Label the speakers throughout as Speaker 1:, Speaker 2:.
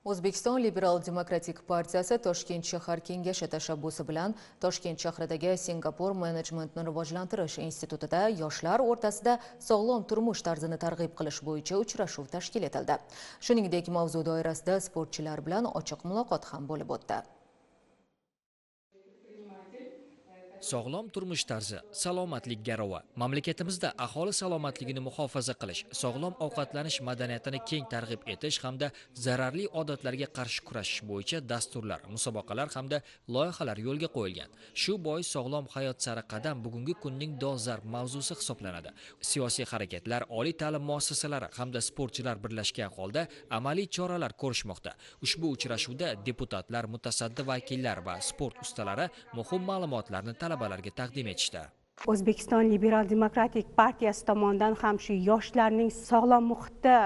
Speaker 1: O'zbekiston Liberal demokratik partiyasi Toshkent shahar kengashi tashabbusi bilan Toshkent shahridagi Singapur menejmentni rivojlantirish institutida yoshlar o'rtasida sog'lom turmush tarzini targ'ib qilish bo'yicha uchrashuv tashkil etildi. Shuningdek, mavzu doirasida sportchilar bilan ochiq muloqot ham bo'lib o'tdi.
Speaker 2: Sog'lom turmush tarzi, salomatlik garovi. Mamlakatimizda aholi salomatligini muhofaza qilish, sog'lom ovqatlanish madaniyatini keng targ'ib etish hamda zararli odatlarga qarshi kurashish bo'yicha dasturlar, musobaqalar hamda loyihalar yo'lga qo'yilgan. Shu bois sog'lom hayot sari qadam bugungi kunning dolzarb mavzusi hisoblanadi. Siyosiy harakatlar, oliy ta'lim muassasalari hamda sportchilar birlashgan holda amaliy choralar ko'rishmoqda. Ushbu uchrashuvda deputatlar, mutasaddi vakillar va sport ustalari muhim ma'lumotlarni talabalarga taqdim etishdi.
Speaker 3: O'zbekiston Liberal demokratik partiyasi tomonidan ham shu yoshlarning sog'lom muhitda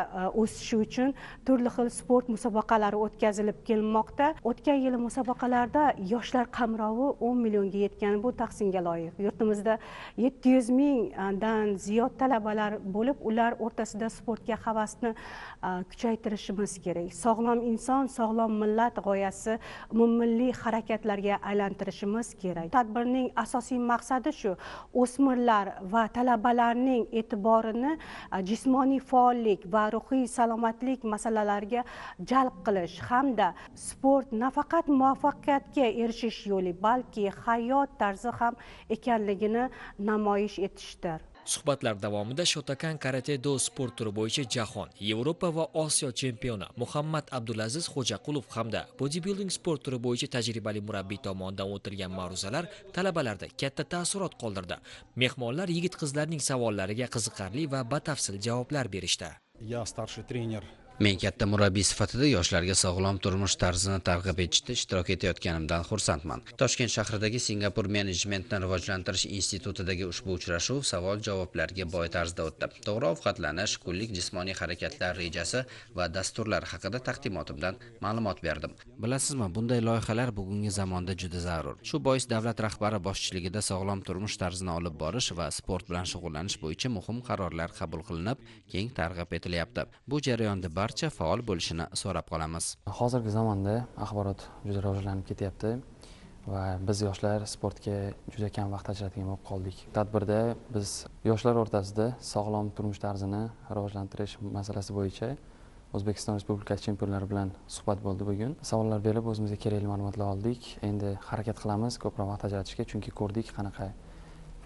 Speaker 3: o'sishi uchun turli xil sport musobaqalari o'tkazilib kelmoqda. O'tgan yil musobaqalarda yoshlar qamrovi 10 millionga yetgan, bu tahsinga loyiq. Yurtimizda 700 mingdan ziyod talabalar bo'lib, ular o'rtasida sportga havasni kuchaytirishimiz kerak. Sog'lom inson, sog'lom millat g'oyasi umummilliy harakatlarga aylantirishimiz kerak. Tadbirning asosiy maqsadi shu: o'smirlar va talabalarning e'tiborini jismoniy faollik va ruhiy salomatlik masalalariga jalb qilish hamda sport nafaqat muvaffaqiyatga erishish yo'li, balki hayot tarzi ham ekanligini namoyish etishdir.
Speaker 2: Suhbatlar davomida Shotokan karate-do sport turi bo'yicha jahon, Yevropa va Osiyo chempioni Muhammad Abdulaziz Xo'jaqulov hamda bodybuilding sport turi bo'yicha tajribali murabbiy tomonidan o'tilgan ma'ruzalar talabalarda katta taassurot qoldirdi. Mehmonlar yigit-qizlarning savollariga qiziqarli va batafsil javoblar berishdi.
Speaker 4: Я старший тренер.
Speaker 5: Men katta murabbiy sifatida yoshlarga sog'lom turmush tarzini targ'ib etishda ishtirok etayotganimdan xursandman. Toshkent shahridagi Singapur menejmentni rivojlantirish institutidagi ushbu uchrashuv savol-javoblarga boy tarzda o'tdi. To'g'ri ovqatlanish, kunlik jismoniy harakatlar rejasi va dasturlar haqida taqdimotimdan ma'lumot berdim. Bilasizmi, bunday loyihalar bugungi zamonda juda zarur. Shu bois davlat rahbari boshchiligida sog'lom turmush tarzini olib borish va sport bilan shug'ullanish bo'yicha muhim qarorlar qabul qilinib, keng targ'ib etilyapti. Bu jarayonda barcha faol bo'lishini so'rab qolamiz.
Speaker 6: Hozirgi zamonda axborot juda rivojlanib ketyapti va biz yoshlar sportga juda kam vaqt ajratgan bo'lib qoldik. Tadbirda biz yoshlar o'rtasida sog'lom turmush tarzini rivojlantirish masalasi bo'yicha O'zbekiston Respublikasi chempionlari bilan suhbat bo'ldi bugun. Savollar berib, o'zimizga kerakli ma'lumotlar oldik. Endi harakat qilamiz ko'proq vaqt ajratishga, chunki ko'rdik qanaqa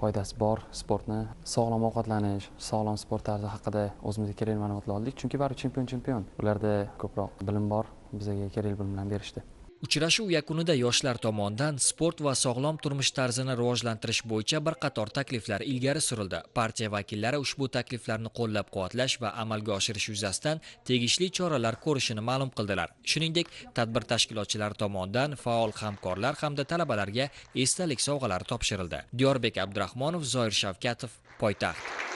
Speaker 6: foydasi bor sportni. Sog'lom ovqatlanish, sog'lom sport tarzi haqida o'zimizga kerakli ma'lumotlar oldik, chunki barcha chempion. Ularda ko'proq bilim bor, bizga kerakli bilimlarni berishdi.
Speaker 2: Uchrashuv yakunida yoshlar tomonidan sport va sog'lom turmush tarzini rivojlantirish bo'yicha bir qator takliflar ilgari surildi. Partiya vakillari ushbu takliflarni qo'llab-quvvatlash va amalga oshirish yuzasidan tegishli choralar ko'rishini ma'lum qildilar. Shuningdek, tadbir tashkilotchilari tomonidan faol hamkorlar hamda talabalarga esdalik sovg'alari topshirildi. Diyorbek Abdurahmonov, Zoir Shavkatov, Poytaxt.